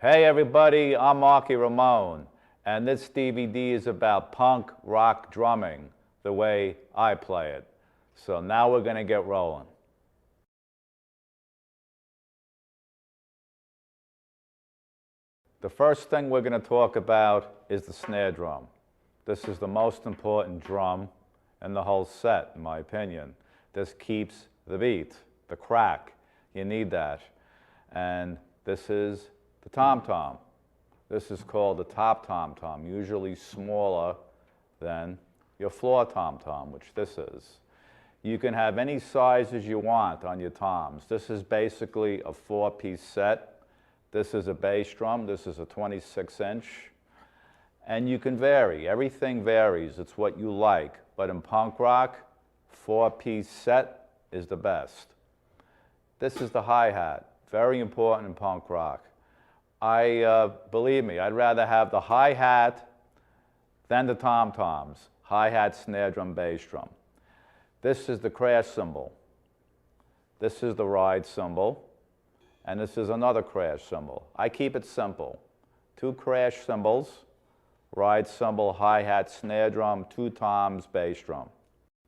Hey everybody, I'm Marky Ramone, and this DVD is about punk rock drumming, the way I play it. So now we're going to get rolling. The first thing we're going to talk about is the snare drum. This is the most important drum in the whole set, in my opinion. This keeps the beat, the crack. You need that. And this is the tom-tom. This is called the top tom-tom, usually smaller than your floor tom-tom, which this is. You can have any sizes you want on your toms. This is basically a 4-piece set. This is a bass drum. This is a 26-inch. And you can vary. Everything varies. It's what you like. But in punk rock, 4-piece set is the best. This is the hi-hat. Very important in punk rock. Believe me, I'd rather have the hi-hat than the tom-toms. Hi-hat, snare drum, bass drum. This is the crash cymbal. This is the ride cymbal. And this is another crash cymbal. I keep it simple. 2 crash cymbals, ride cymbal, hi-hat, snare drum, 2 toms, bass drum.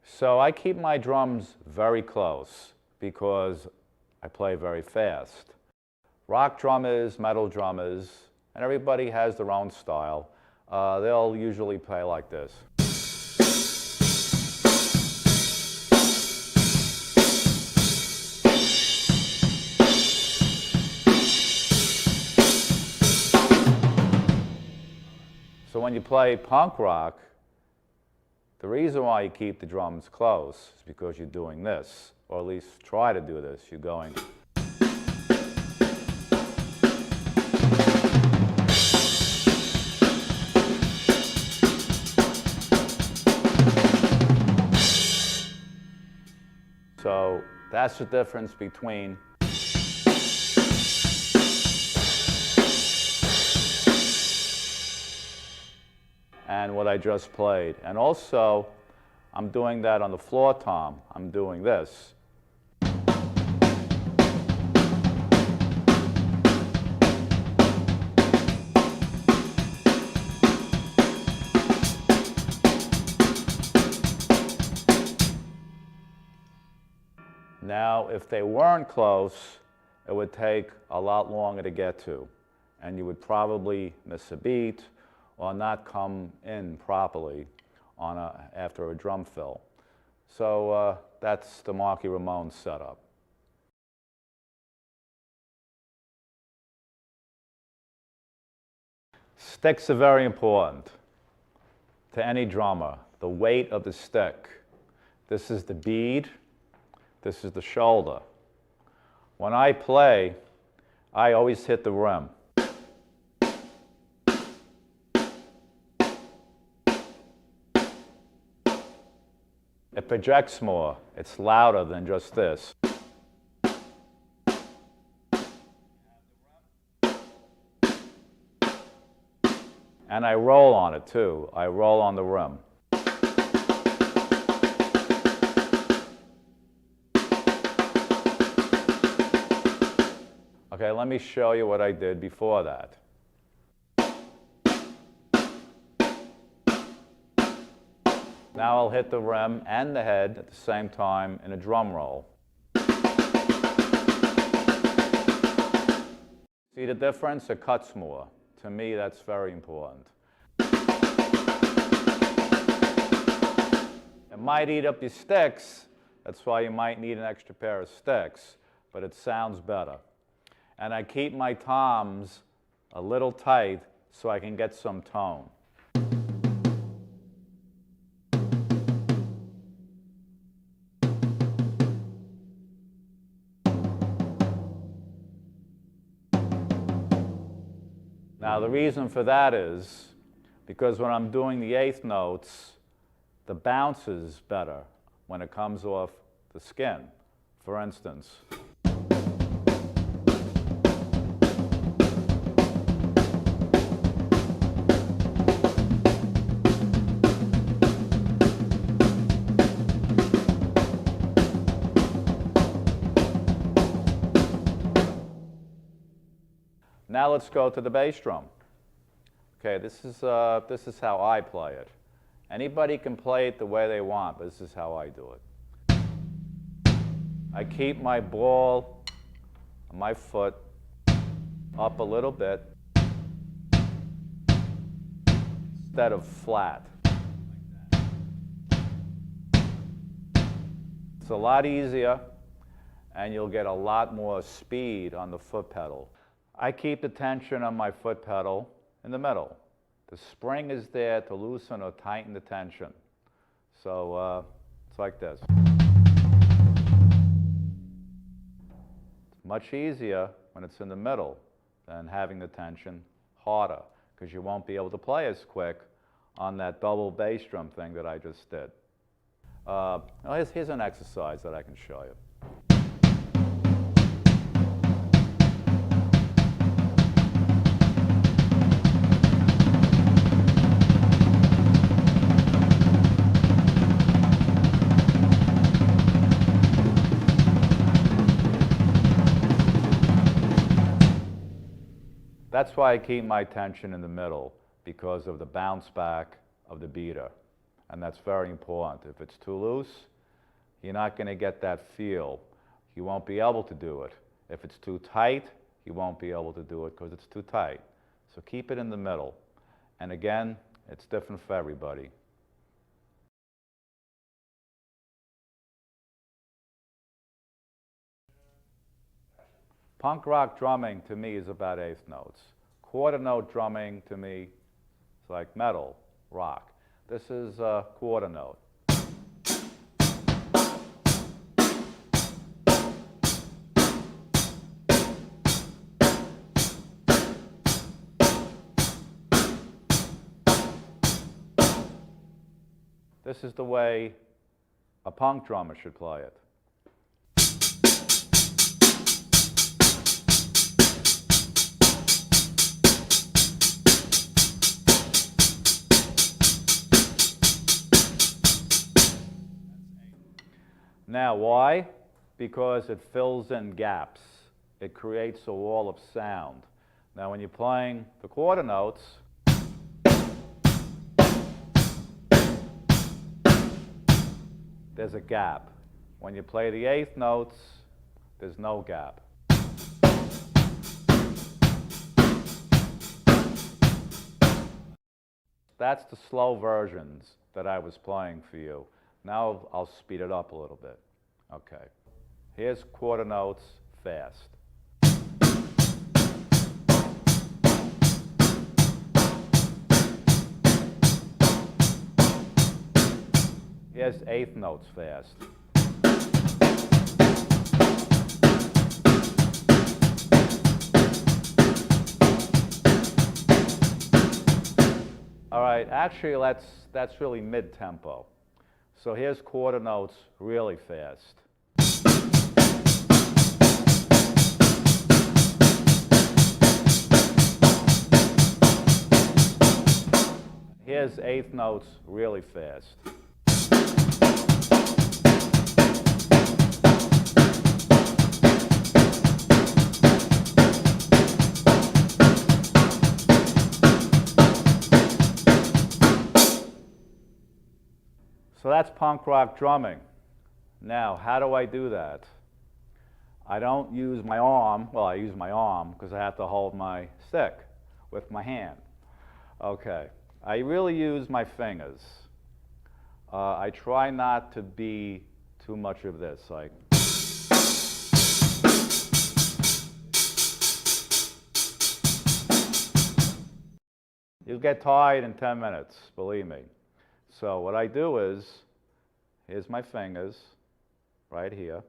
So I keep my drums very close because I play very fast. Rock drummers, metal drummers, and everybody has their own style. They'll usually play like this. So when you play punk rock, the reason why you keep the drums close is because you're doing this, or at least try to do this. You're going. So that's the difference between and what I just played. And also, I'm doing that on the floor tom. I'm doing this. Now, if they weren't close, it would take a lot longer to get to, and you would probably miss a beat or not come in properly after a drum fill. So that's the Marky Ramone setup. Sticks are very important to any drummer. The weight of the stick. This is the bead. This is the shoulder. When I play, I always hit the rim. It projects more. It's louder than just this. And I roll on it too. I roll on the rim. Okay, let me show you what I did before that. Now I'll hit the rim and the head at the same time in a drum roll. See the difference? It cuts more. To me, that's very important. It might eat up your sticks. That's why you might need an extra pair of sticks, but it sounds better. And I keep my toms a little tight so I can get some tone. Now the reason for that is because when I'm doing the 8th notes, the bounce is better when it comes off the skin. For instance, Now let's go to the bass drum. Okay, this is how I play it. Anybody can play it the way they want, but this is how I do it. I keep my ball on my foot up a little bit instead of flat. It's a lot easier, and you'll get a lot more speed on the foot pedal. I keep the tension on my foot pedal in the middle. The spring is there to loosen or tighten the tension. So it's like this. It's much easier when it's in the middle than having the tension harder, because you won't be able to play as quick on that double bass drum thing that I just did. Here's an exercise that I can show you. That's why I keep my tension in the middle, because of the bounce back of the beater. And that's very important. If it's too loose, you're not going to get that feel. You won't be able to do it. If it's too tight, you won't be able to do it because it's too tight. So keep it in the middle. And again, it's different for everybody. Punk rock drumming to me is about eighth notes. Quarter note drumming to me is like metal, rock. This is a quarter note. This is the way a punk drummer should play it. Now, why? Because it fills in gaps. It creates a wall of sound. Now, when you're playing the quarter notes, there's a gap. When you play the eighth notes, there's no gap. That's the slow versions that I was playing for you. Now I'll speed it up a little bit. Okay. Here's quarter notes fast. Here's eighth notes fast. All right, actually that's really mid-tempo. So here's quarter notes really fast. Here's eighth notes really fast. So that's punk rock drumming. Now, how do I do that? I don't use my arm. Well, I use my arm because I have to hold my stick with my hand. Okay. I really use my fingers. I try not to be too much of this, like. You'll get tired in 10 minutes, believe me. So what I do is, here's my fingers, right here,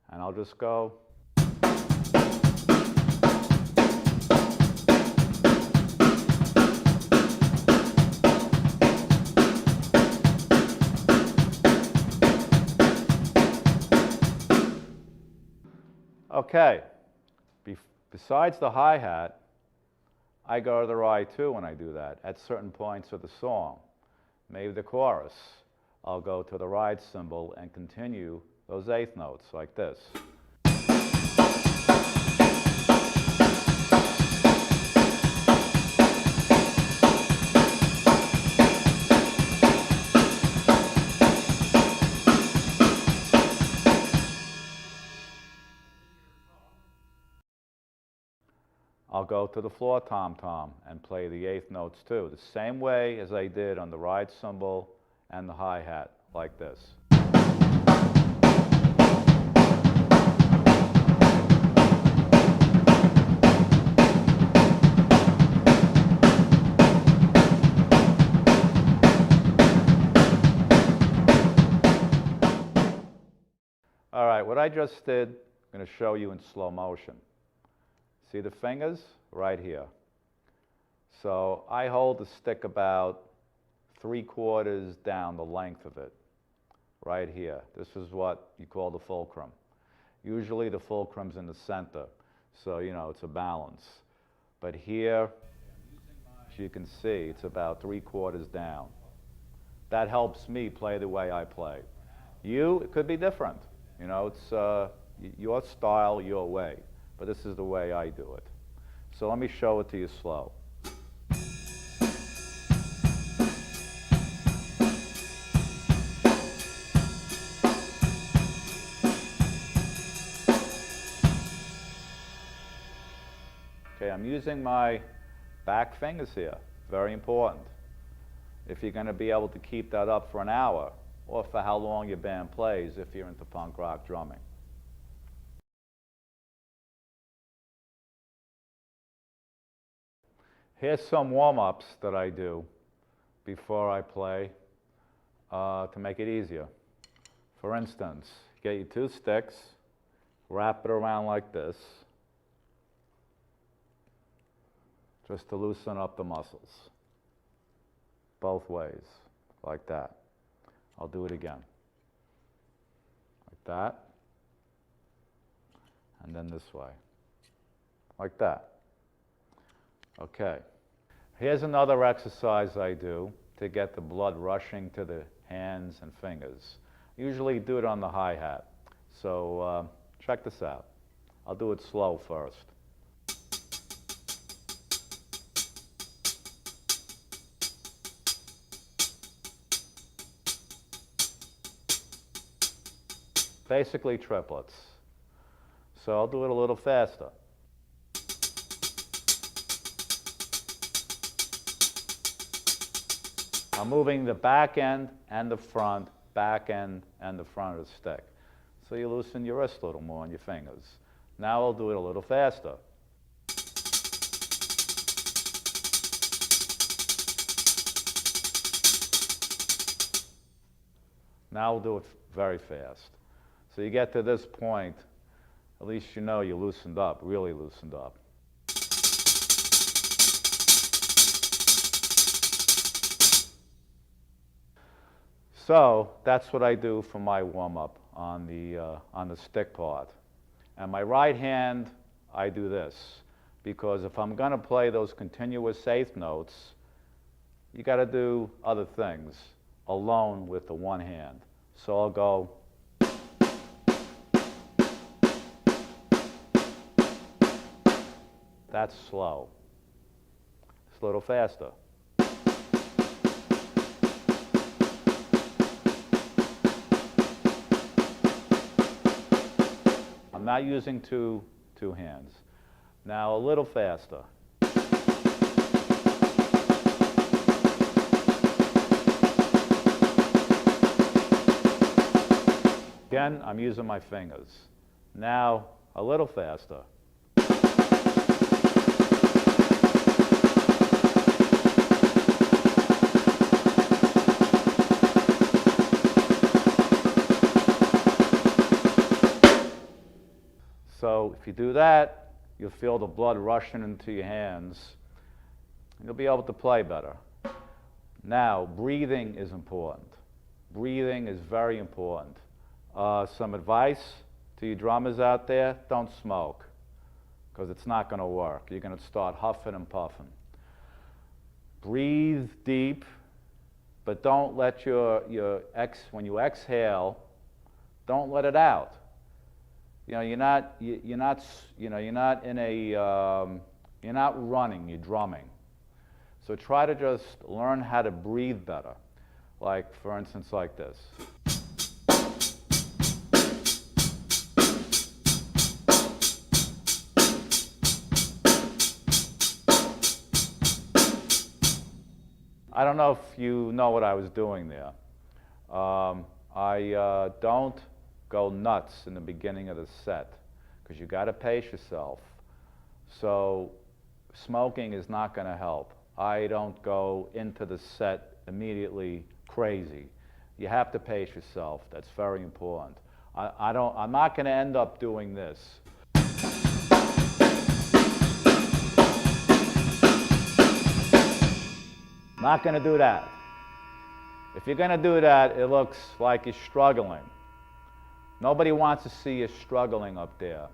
and I'll just go. Okay, besides the hi-hat, I go to the ride too when I do that, at certain points of the song. Maybe the chorus, I'll go to the ride cymbal and continue those eighth notes like this. I'll go to the floor tom-tom and play the eighth notes too, the same way as I did on the ride cymbal and the hi-hat, like this. All right, what I just did, I'm going to show you in slow motion. See the fingers? Right here. So I hold the stick about 3/4 down the length of it, right here. This is what you call the fulcrum. Usually the fulcrum's in the center, so you know, it's a balance. But here, as you can see, it's about 3/4 down. That helps me play the way I play. You, it could be different. You know, it's your style, your way. But this is the way I do it. So let me show it to you slow. Okay, I'm using my back fingers here. Very important. If you're going to be able to keep that up for an hour, or for how long your band plays if you're into punk rock drumming. Here's some warm-ups that I do before I play to make it easier. For instance, get your 2 sticks, wrap it around like this, just to loosen up the muscles. Both ways, like that. I'll do it again. Like that. And then this way. Like that. Okay. Here's another exercise I do to get the blood rushing to the hands and fingers. Usually do it on the hi-hat. So check this out. I'll do it slow first. Basically triplets. So I'll do it a little faster. I'm moving the back end and the front, back end and the front of the stick. So you loosen your wrist a little more on your fingers. Now I'll do it a little faster. Now we'll do it very fast. So you get to this point, at least you know you loosened up, really loosened up. So that's what I do for my warm-up on the stick part. And my right hand, I do this, because if I'm going to play those continuous eighth notes, you got to do other things alone with the one hand. So I'll go. That's slow. It's a little faster. I'm not using two hands. Now a little faster. Again, I'm using my fingers. Now a little faster. So if you do that, you'll feel the blood rushing into your hands. You'll be able to play better. Now, breathing is important. Breathing is very important. Some advice to you drummers out there: don't smoke, because it's not going to work. You're going to start huffing and puffing. Breathe deep, but don't let when you exhale, don't let it out. You know, you're not running, you're drumming. So try to just learn how to breathe better. Like, for instance, like this. I don't know if you know what I was doing there. I don't go nuts in the beginning of the set because you got to pace yourself. So smoking is not going to help. I don't go into the set immediately crazy. You have to pace yourself. That's very important. I'm not going to end up doing this. Not going to do that. If you're going to do that, it looks like you're struggling. Nobody wants to see you struggling up there.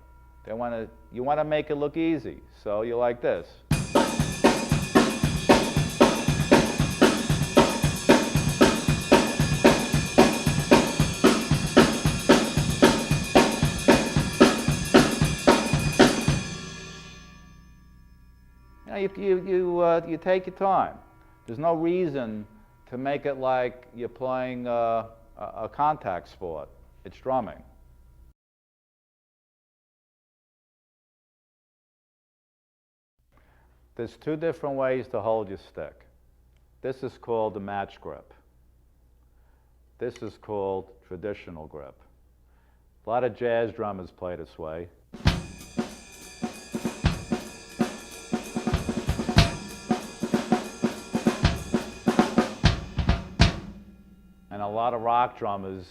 You want to make it look easy, so you're like this. You take your time. There's no reason to make it like you're playing a contact sport. It's drumming. There's two different ways to hold your stick. This is called the match grip. This is called traditional grip. A lot of jazz drummers play this way. And a lot of rock drummers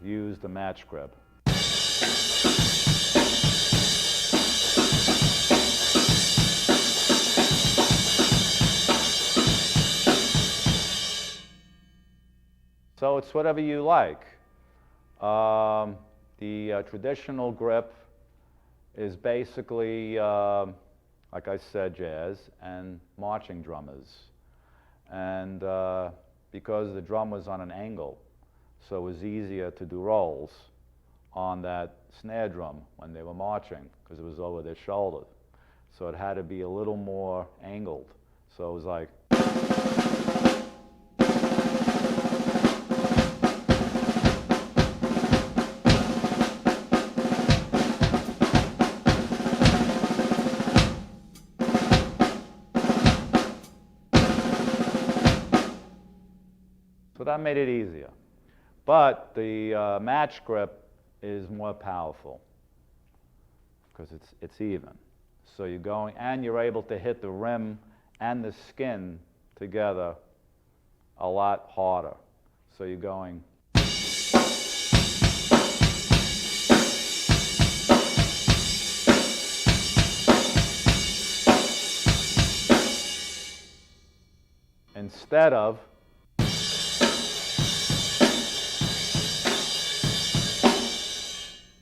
use the match grip. So it's whatever you like. The traditional grip is basically, like I said, jazz and marching drummers. And because the drum was on an angle, so it was easier to do rolls on that snare drum when they were marching, because it was over their shoulder. So it had to be a little more angled. So it was like. So that made it easier. But the match grip is more powerful because it's even. So you're going, and you're able to hit the rim and the skin together a lot harder. So you're going. Instead of.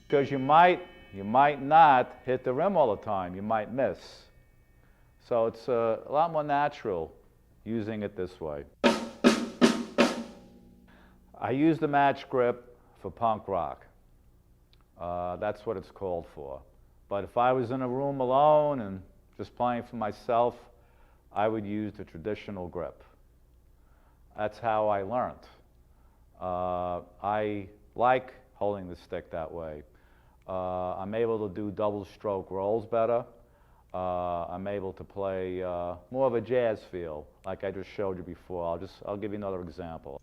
Because you might not hit the rim all the time. You might miss. So it's a lot more natural using it this way. I use the match grip for punk rock. That's what it's called for. But if I was in a room alone and just playing for myself, I would use the traditional grip. That's how I learned. I like holding the stick that way. I'm able to do double stroke rolls better. I'm able to play more of a jazz feel, like I just showed you before. I'll give you another example.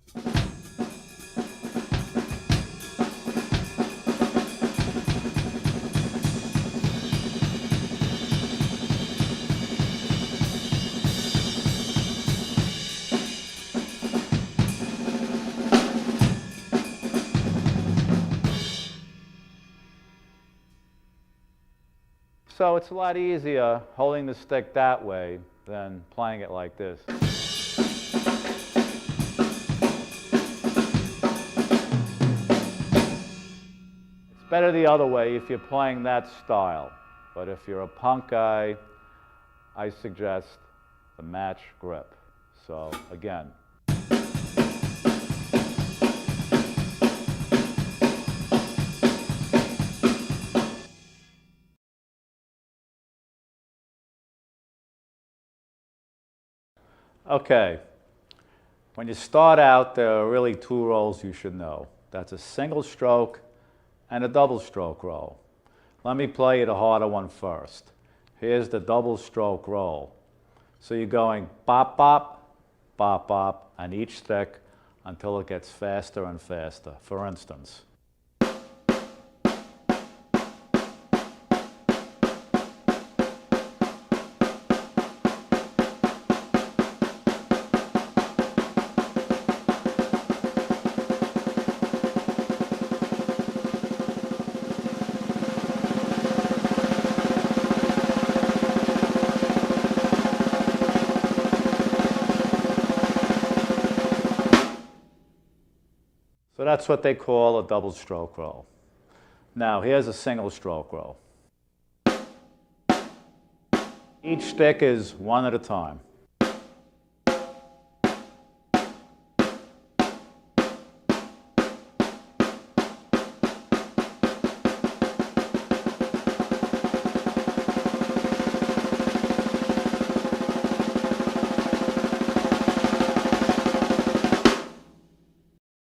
So it's a lot easier holding the stick that way than playing it like this. It's better the other way if you're playing that style. But if you're a punk guy, I suggest the match grip. So again. Okay, when you start out, there are really two rolls you should know. That's a single stroke and a double stroke roll. Let me play you the harder one first. Here's the double stroke roll. So you're going bop, bop, bop, bop on each stick until it gets faster and faster. For instance, so that's what they call a double stroke roll. Now here's a single stroke roll. Each stick is one at a time.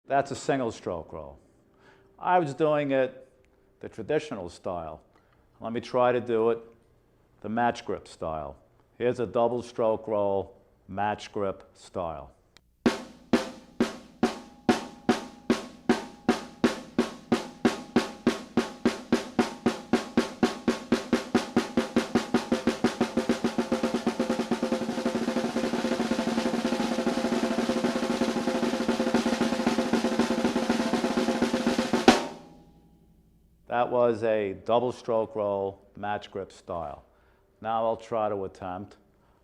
That's a single stroke roll. I was doing it the traditional style. Let me try to do it the match grip style. Here's a double stroke roll, match grip style. That was a double stroke roll, match grip style. Now I'll try to attempt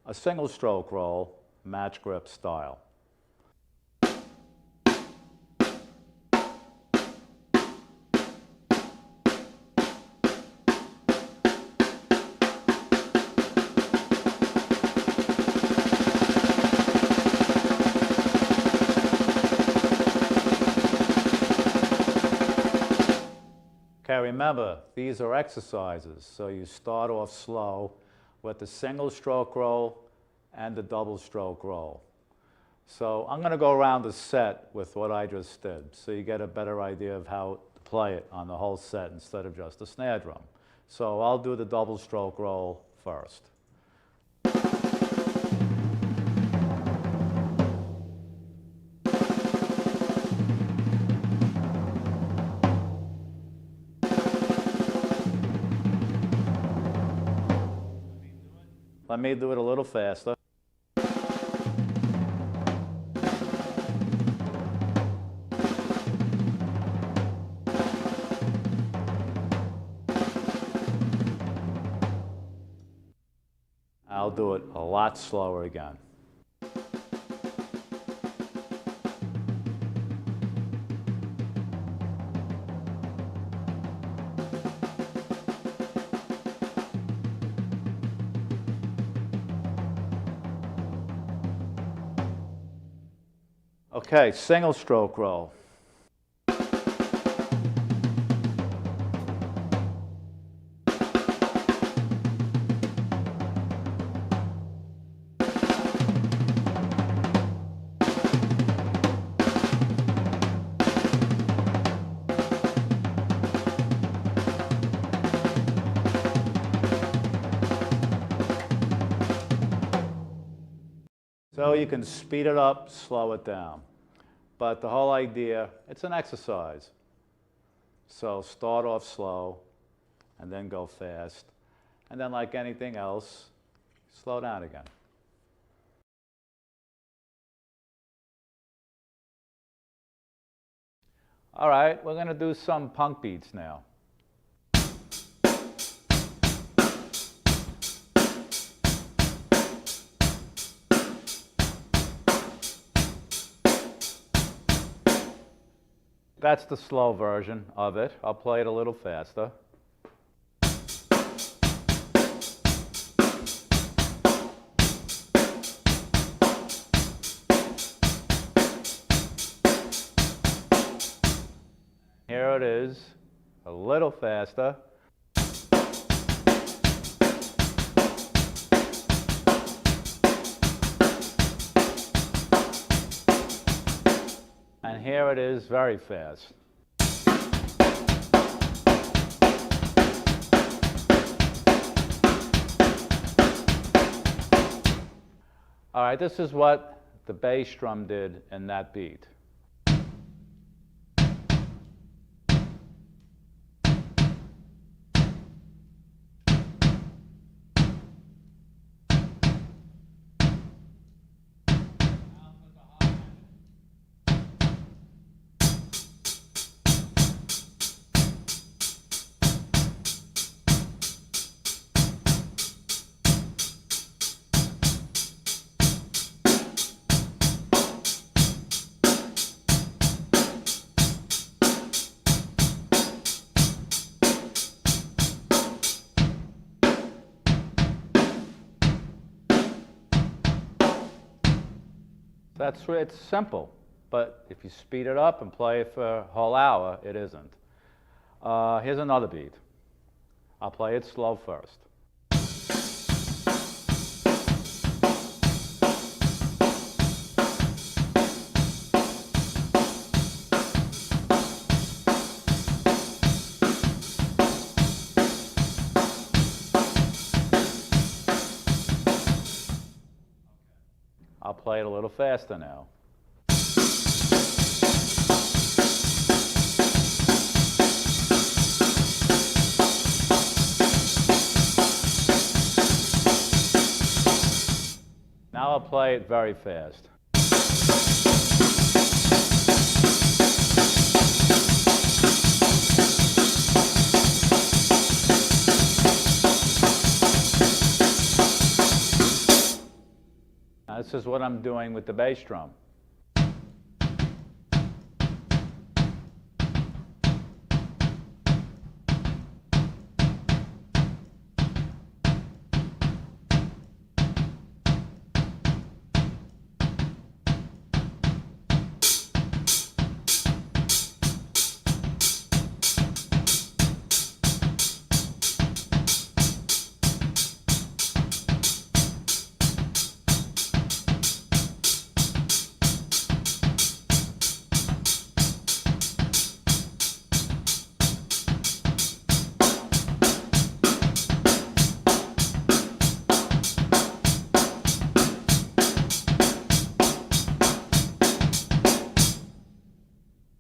a single stroke roll, match grip style. Okay, remember, these are exercises, so you start off slow with the single stroke roll and the double stroke roll. So I'm going to go around the set with what I just did, so you get a better idea of how to play it on the whole set instead of just the snare drum. So I'll do the double stroke roll first. Let me do it a little faster. I'll do it a lot slower again. Okay, single stroke roll. So you can speed it up, slow it down. But the whole idea, it's an exercise. So start off slow, and then go fast. And then like anything else, slow down again. All right, we're going to do some punk beats now. That's the slow version of it. I'll play it a little faster. Here it is, a little faster. And here it is, very fast. All right, this is what the bass drum did in that beat. It's simple, but if you speed it up and play it for a whole hour, it isn't. Here's another beat. I'll play it slow first. I'll play it a little faster now. Now I'll play it very fast. Now, this is what I'm doing with the bass drum.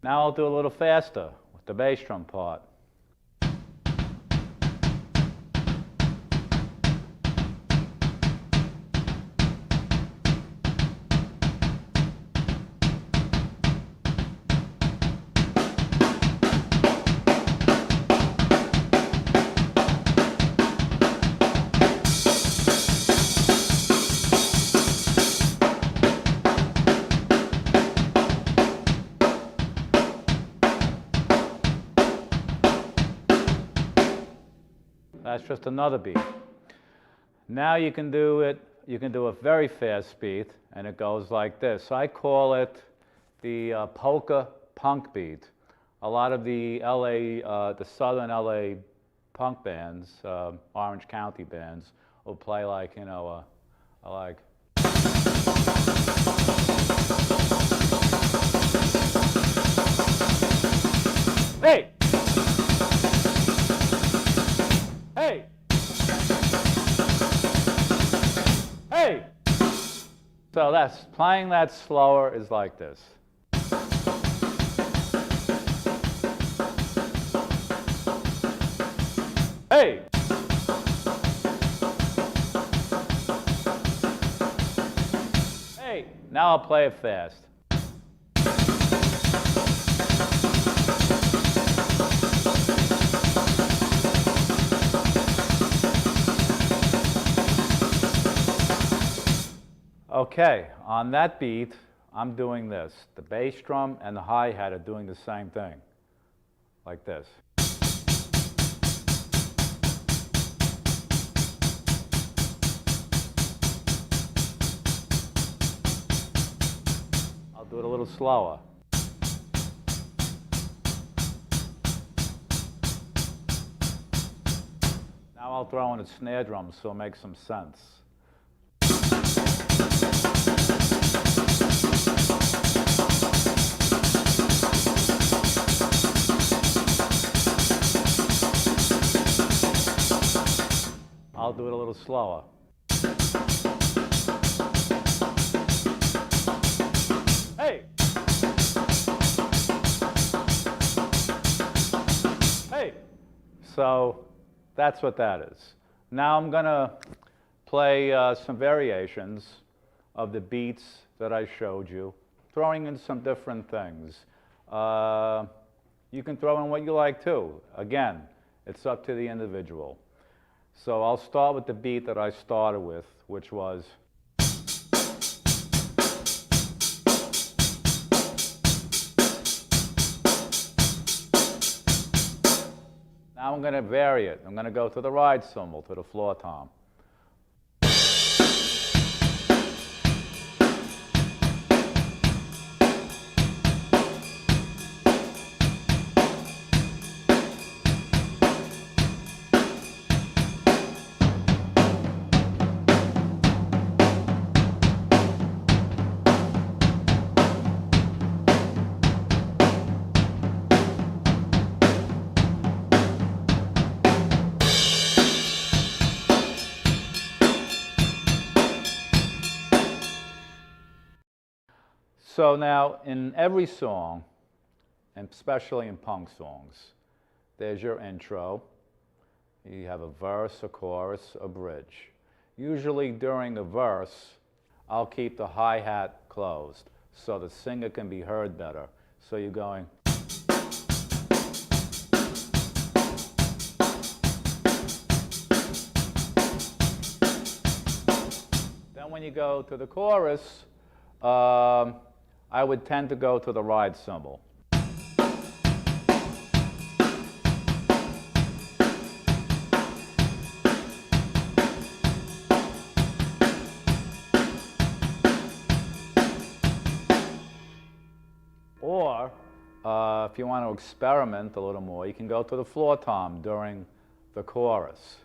Now I'll do a little faster with the bass drum part. That's just another beat. Now you can do a very fast beat, and it goes like this. I call it the polka punk beat. A lot of the the southern LA punk bands, Orange County bands, will play like, like. Hey! Hey! Hey! So playing that slower is like this. Hey! Hey! Now I'll play it fast. Okay, on that beat, I'm doing this. The bass drum and the hi-hat are doing the same thing, like this. I'll do it a little slower. Now I'll throw in a snare drum so it makes some sense. I'll do it a little slower. Hey! Hey! So that's what that is. Now I'm going to play some variations of the beats that I showed you, throwing in some different things. You can throw in what you like too. Again, it's up to the individual. So I'll start with the beat that I started with, which was now I'm going to vary it. I'm going to go to the ride cymbal, to the floor tom. So now, in every song, and especially in punk songs, there's your intro. You have a verse, a chorus, a bridge. Usually during the verse, I'll keep the hi-hat closed so the singer can be heard better. So you're going. Then when you go to the chorus, I would tend to go to the ride cymbal. Or, if you want to experiment a little more, you can go to the floor tom during the chorus.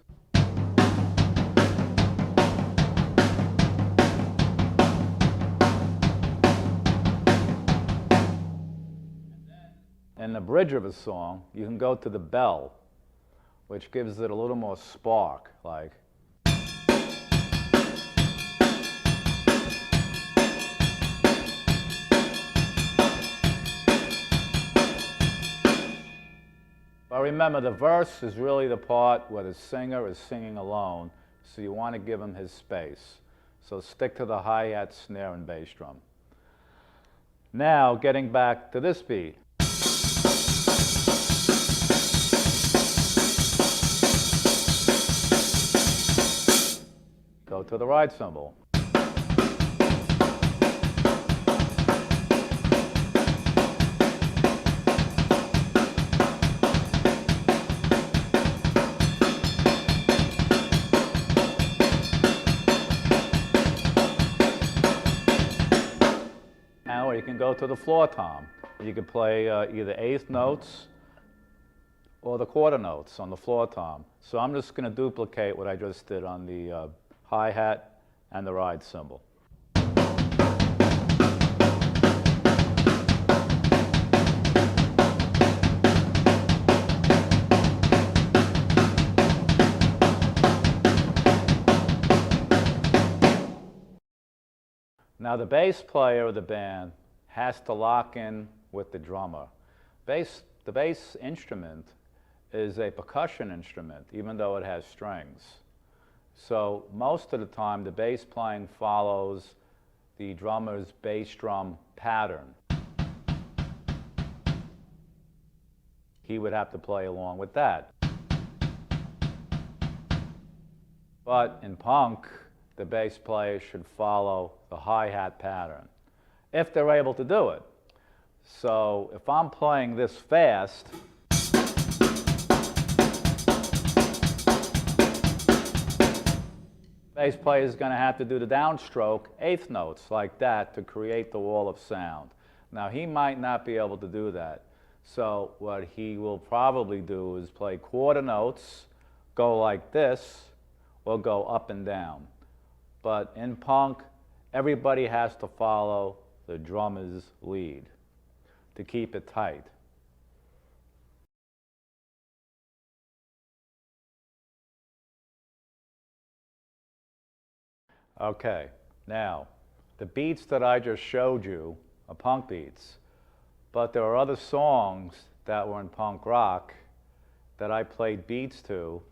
In the bridge of a song, you can go to the bell, which gives it a little more spark, like. But remember, the verse is really the part where the singer is singing alone, so you want to give him his space. So stick to the hi-hat, snare, and bass drum. Now, getting back to this beat. Go to the ride cymbal. Or you can go to the floor tom. You can play either eighth notes or the quarter notes on the floor tom. So I'm just going to duplicate what I just did on the hi-hat and the ride cymbal. Now the bass player of the band has to lock in with the drummer. The bass instrument is a percussion instrument, even though it has strings. So most of the time, the bass playing follows the drummer's bass drum pattern. He would have to play along with that. But in punk, the bass player should follow the hi-hat pattern, if they're able to do it. So if I'm playing this fast, bass player is going to have to do the downstroke eighth notes like that to create the wall of sound. Now he might not be able to do that. So what he will probably do is play quarter notes, go like this, or go up and down. But in punk, everybody has to follow the drummer's lead to keep it tight. Okay, now, the beats that I just showed you punk beats. But there are other songs that were in punk rock that I played beats to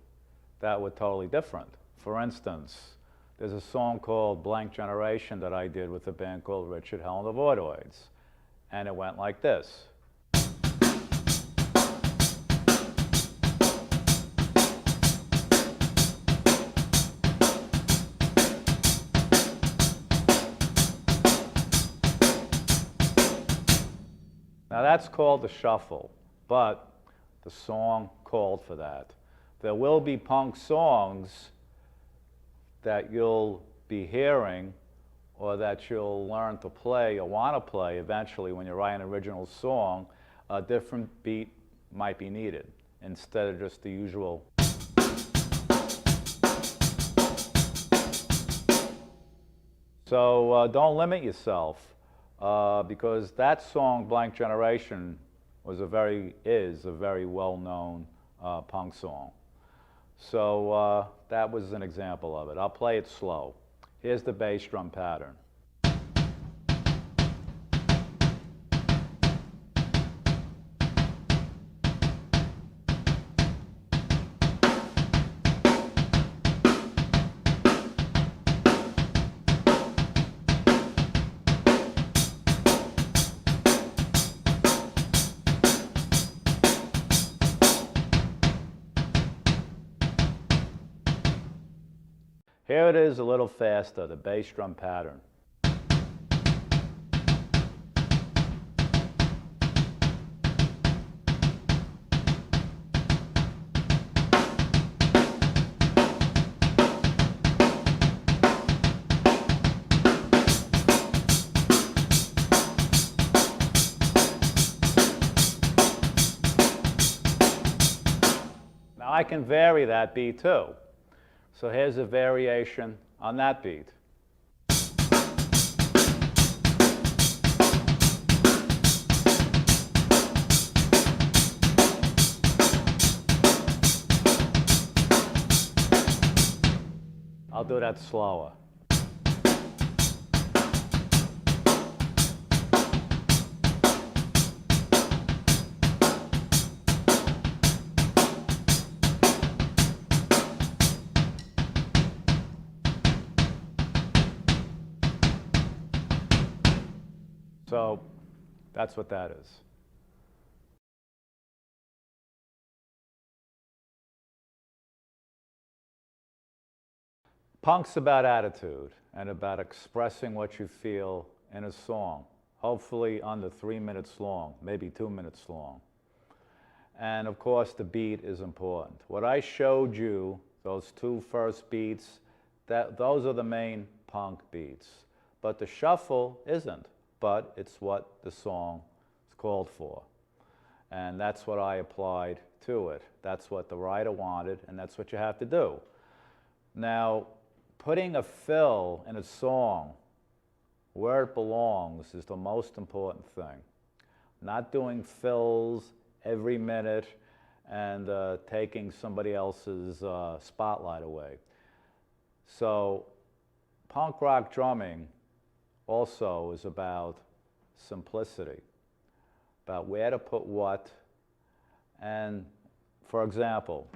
that were totally different. For instance, there's a song called Blank Generation that I did with a band called Richard Hell and the Voidoids. And it went like this. Now that's called the shuffle, but the song called for that. There will be punk songs that you'll be hearing or that you'll learn to play or want to play eventually when you write an original song. A different beat might be needed instead of just the usual. So don't limit yourself. Because that song, Blank Generation, is a very well-known punk song. So that was an example of it. I'll play it slow. Here's the bass drum pattern. Here it is a little faster, the bass drum pattern. Now I can vary that beat too. So here's a variation on that beat. I'll do that slower. So that's what that is. Punk's about attitude and about expressing what you feel in a song, hopefully under 3 minutes long, maybe 2 minutes long. And of course the beat is important. What I showed you, those two first beats, those are the main punk beats. But the shuffle isn't. But it's what the song is called for. And that's what I applied to it. That's what the writer wanted, and that's what you have to do. Now, putting a fill in a song where it belongs is the most important thing. Not doing fills every minute and taking somebody else's spotlight away. So, punk rock drumming also is about simplicity, about where to put what. And for example,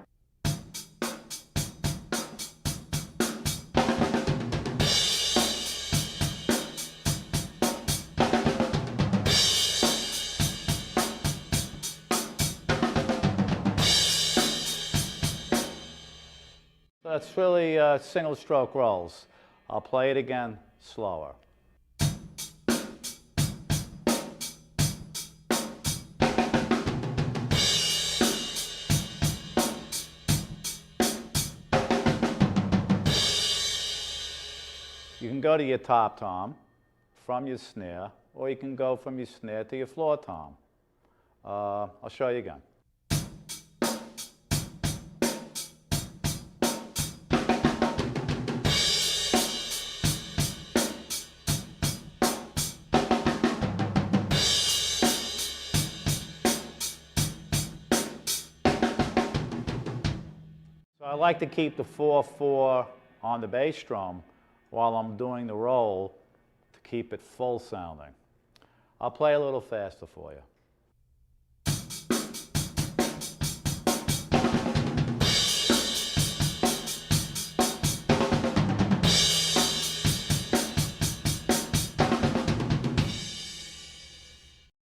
that's really single stroke rolls. I'll play it again slower. You can go to your top tom from your snare, or you can go from your snare to your floor tom. I'll show you again. So I like to keep the 4/4 on the bass drum while I'm doing the roll to keep it full sounding. I'll play a little faster for you.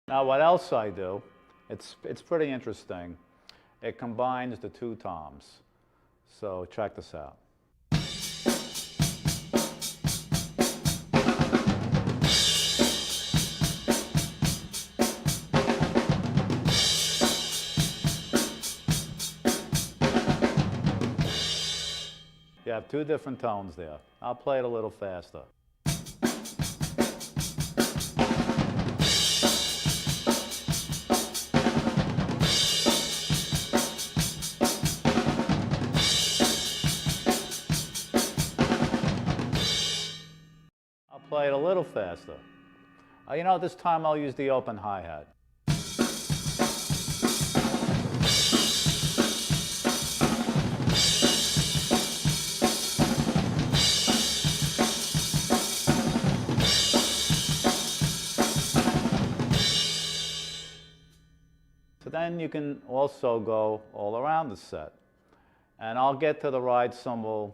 Now what else I do, it's pretty interesting. It combines the two toms. So check this out. You have two different tones there. I'll play it a little faster. I'll play it a little faster. You know, this time I'll use the open hi-hat. So then you can also go all around the set. And I'll get to the ride cymbal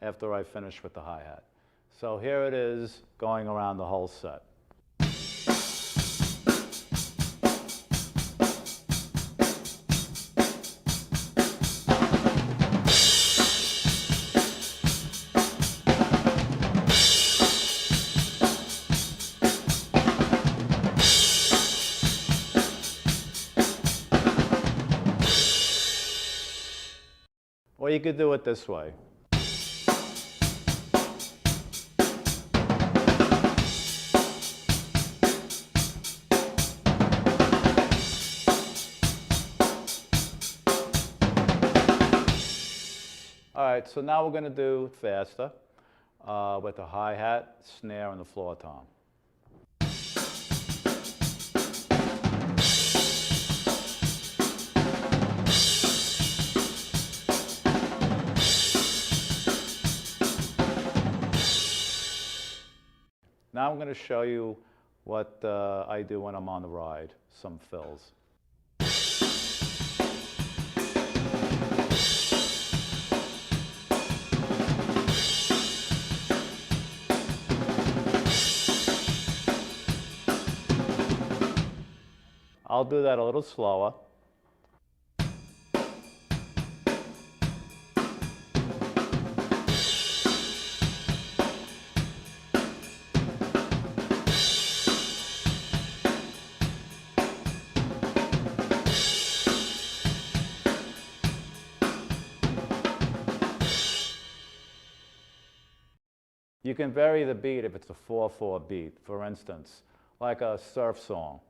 after I finish with the hi-hat. So here it is going around the whole set. Or you could do it this way. All right, so now we're going to do faster with the hi-hat, snare, and the floor tom. Now I'm going to show you what I do when I'm on the ride, some fills. I'll do that a little slower. You can vary the beat if it's a 4/4 beat, for instance, like a surf song.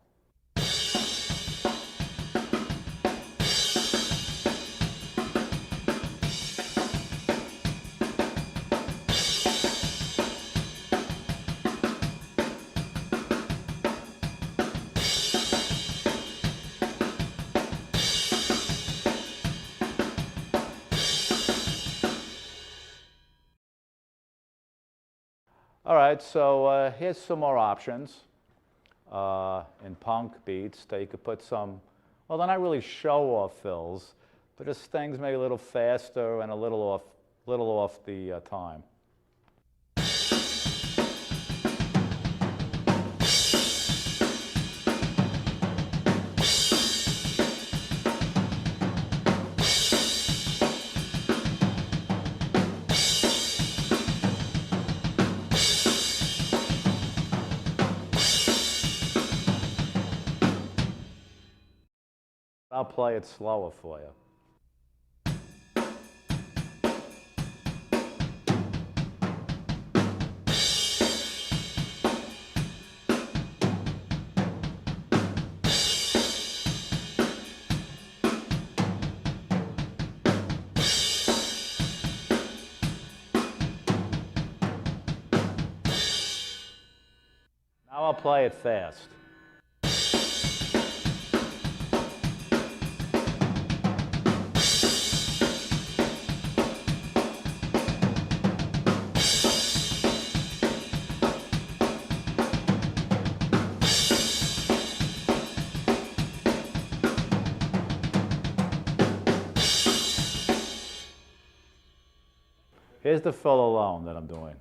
All right, so here's some more options in punk beats that you could put some, well, they're not really show-off fills, but just things maybe a little faster and a little off the time. I'll play it slower for you. Now I'll play it fast. Here's the fill alone that I'm doing.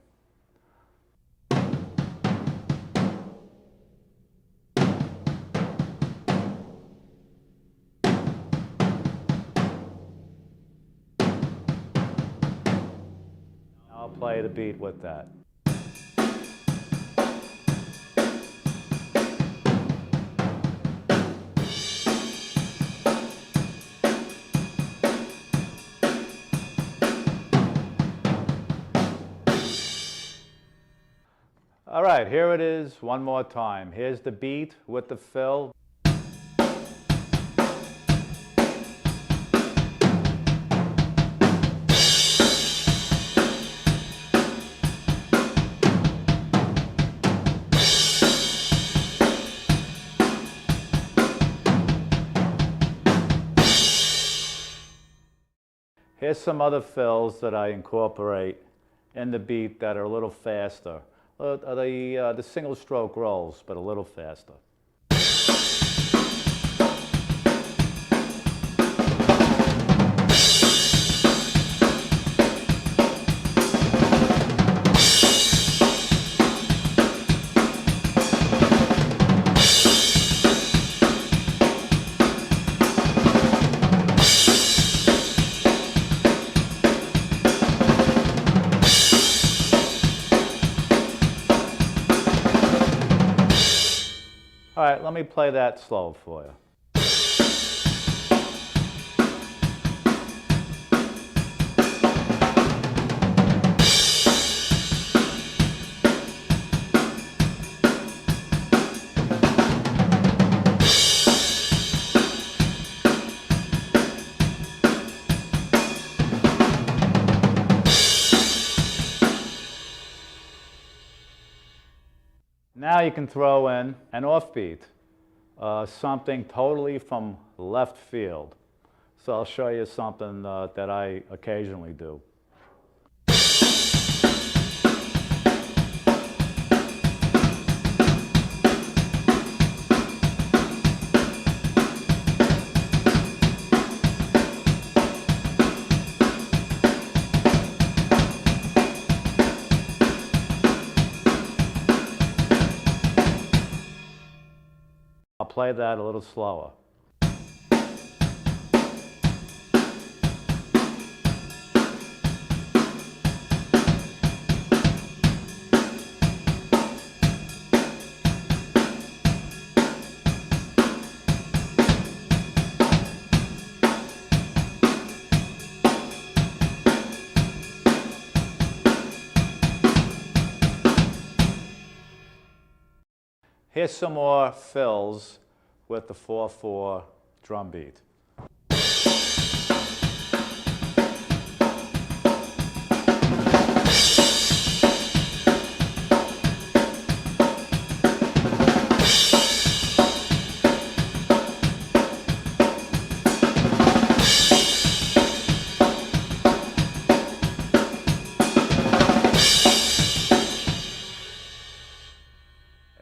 I'll play the beat with that. All right, here it is one more time. Here's the beat with the fill. Here's some other fills that I incorporate in the beat that are a little faster. The single stroke rolls, but a little faster. All right, let me play that slow for you. Now you can throw in an offbeat, something totally from left field. So I'll show you something that I occasionally do. I'll play that a little slower. Here's some more fills with the 4/4 drum beat.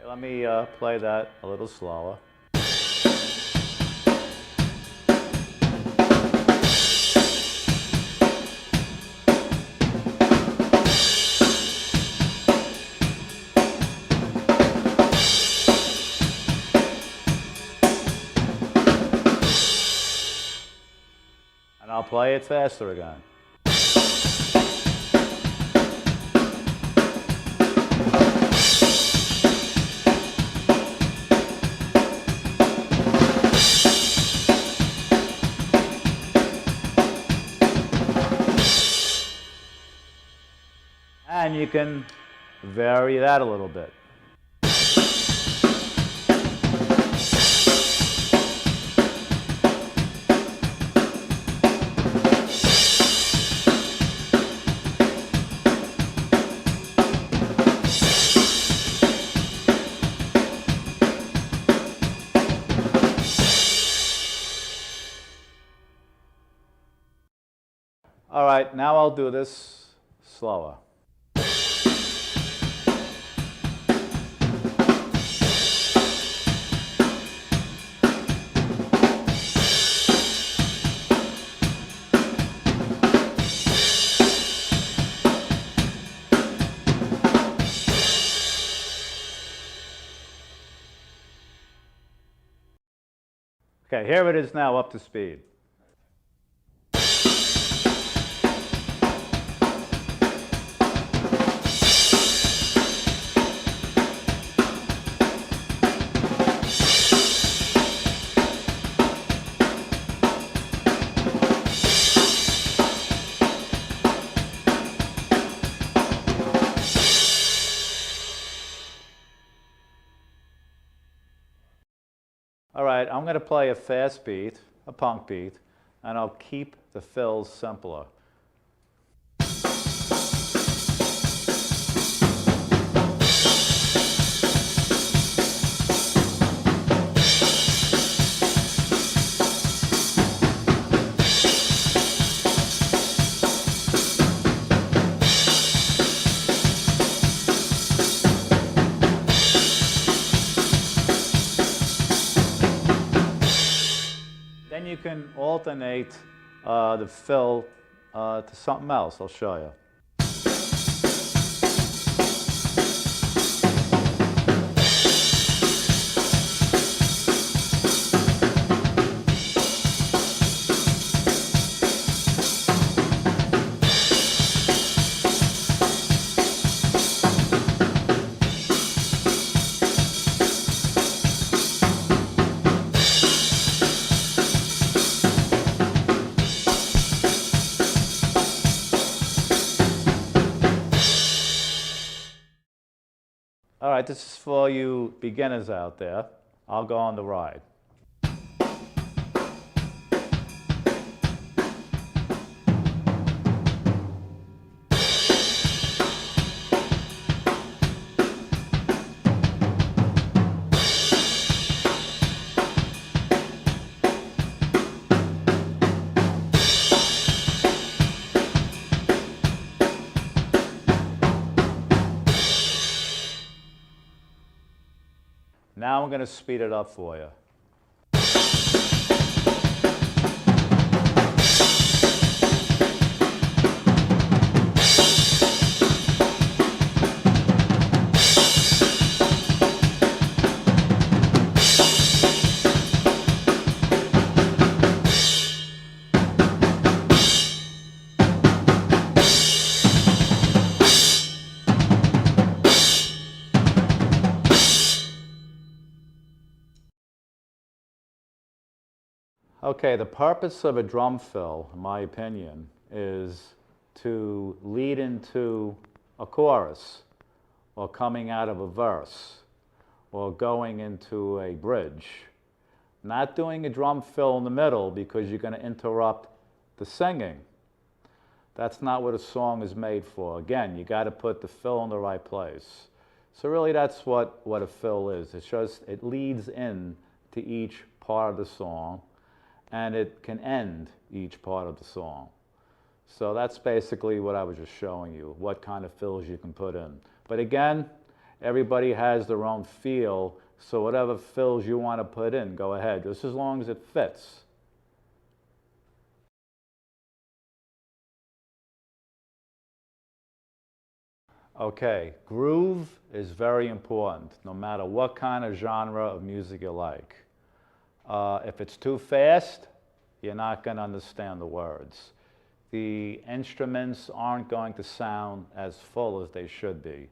Let me play that a little slower. And I'll play it faster again. And you can vary that a little bit. All right, now I'll do this slower. Okay, here it is now up to speed. All right, I'm going to play a fast beat, a punk beat, and I'll keep the fills simpler. Then you can alternate the fill to something else. I'll show you. All right, this is for you beginners out there. I'll go on the ride. Now I'm going to speed it up for you. Okay, the purpose of a drum fill, in my opinion, is to lead into a chorus, or coming out of a verse, or going into a bridge. Not doing a drum fill in the middle because you're going to interrupt the singing. That's not what a song is made for. Again, you got to put the fill in the right place. So really that's what a fill is. It's just, it leads in to each part of the song, and it can end each part of the song. So that's basically what I was just showing you, what kind of fills you can put in. But again, everybody has their own feel, so whatever fills you want to put in, go ahead, just as long as it fits. Okay, groove is very important, no matter what kind of genre of music you like. If it's too fast, you're not going to understand the words. The instruments aren't going to sound as full as they should be.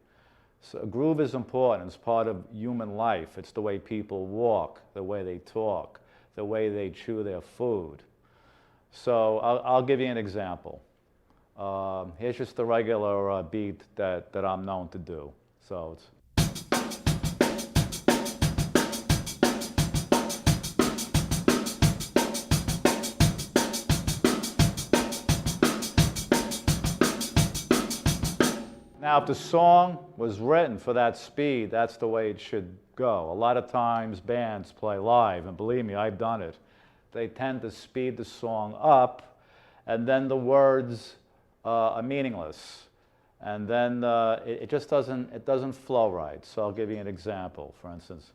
So groove is important. It's part of human life. It's the way people walk, the way they talk, the way they chew their food. So I'll give you an example. Here's just the regular beat that I'm known to do. So it's now, if the song was written for that speed, that's the way it should go. A lot of times bands play live, and believe me, I've done it. They tend to speed the song up, and then the words are meaningless. And then it just doesn't flow right. So I'll give you an example, for instance.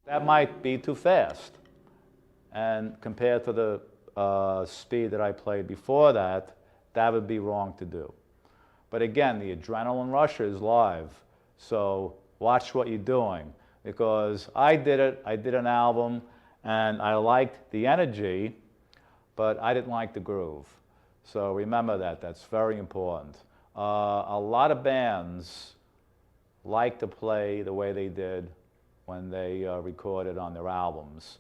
That might be too fast. And compared to the speed that I played before that, that would be wrong to do. But again, the adrenaline rush is live. So watch what you're doing, because I did it. I did an album and I liked the energy, but I didn't like the groove. So remember that. That's very important. A lot of bands like to play the way they did when they recorded on their albums,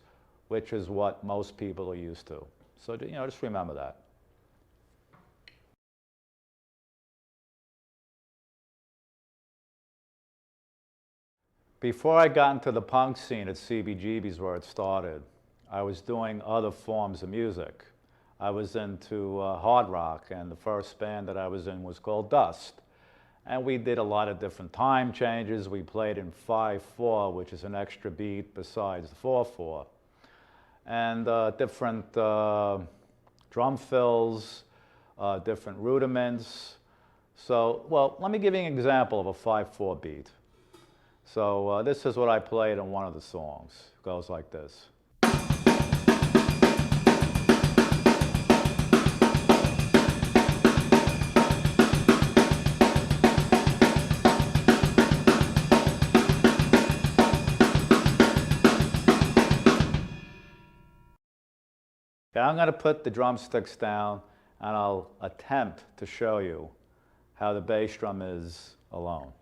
which is what most people are used to. So just remember that. Before I got into the punk scene at CBGB's, where it started, I was doing other forms of music. I was into hard rock, and the first band that I was in was called Dust. And we did a lot of different time changes. We played in 5/4, which is an extra beat besides the 4/4. And different drum fills, different rudiments. So, well, let me give you an example of a 5/4 beat. So this is what I played in one of the songs. It goes like this. Okay, I'm going to put the drumsticks down and I'll attempt to show you how the bass drum is alone.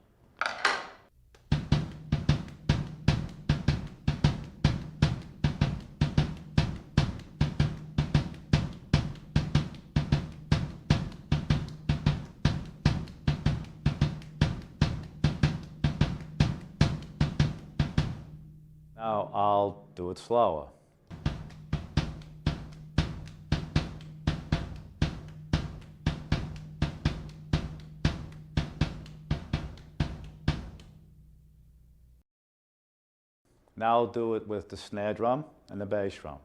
Now I'll do it slower. Now I'll do it with the snare drum and the bass drum.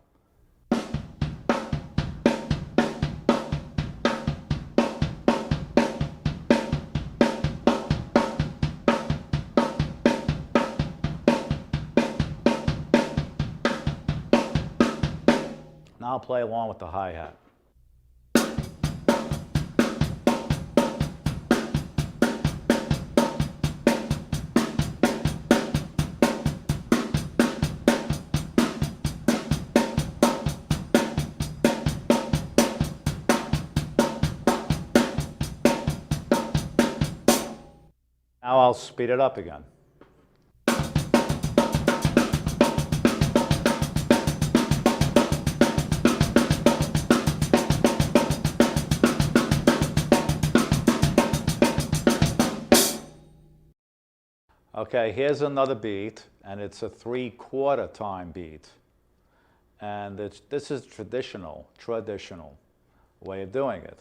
Now I'll play along with the hi-hat. Now I'll speed it up again. Okay, here's another beat, and it's a 3/4 time beat. And this is traditional way of doing it.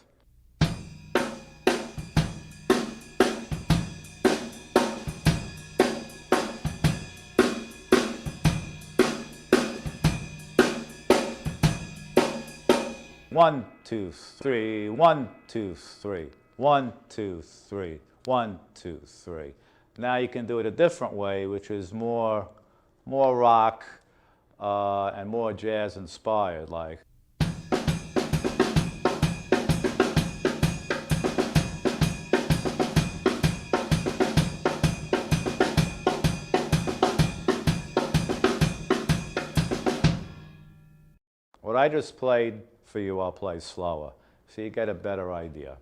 One, two, three, 1, 2, 3, 1, 2, 3, 1, 2, 3. Now you can do it a different way, which is more rock and more jazz inspired, like. What I just played for you, I'll play slower, so you get a better idea.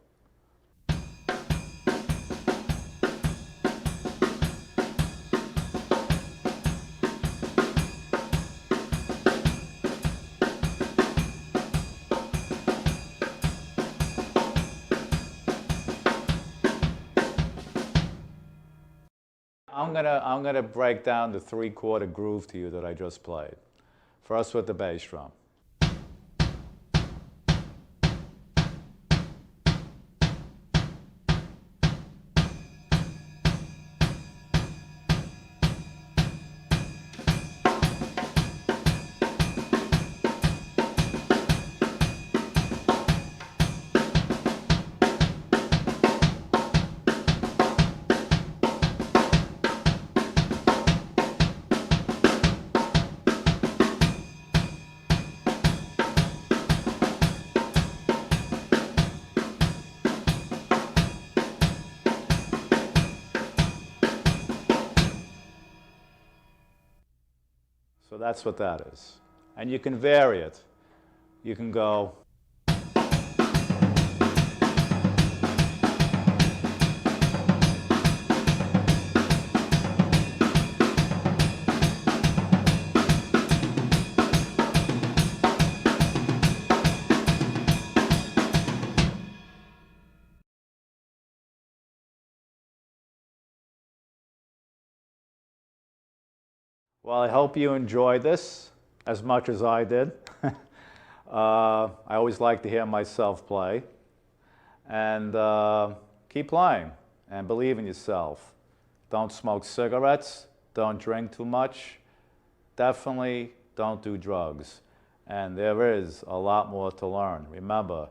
I'm gonna break down the 3/4 groove to you that I just played. First with the bass drum. So that's what that is. And you can vary it. You can go. Well, I hope you enjoyed this as much as I did. I always like to hear myself play. And keep playing and believe in yourself. Don't smoke cigarettes. Don't drink too much. Definitely don't do drugs. And there is a lot more to learn. Remember,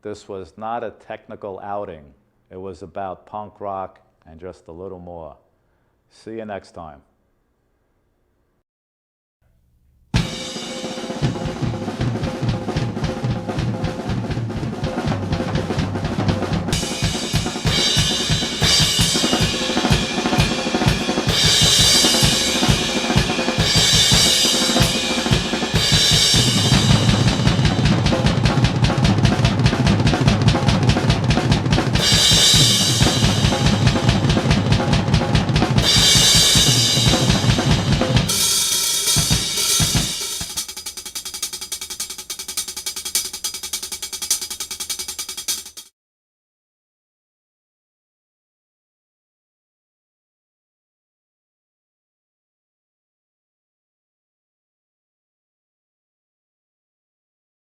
this was not a technical outing. It was about punk rock and just a little more. See you next time.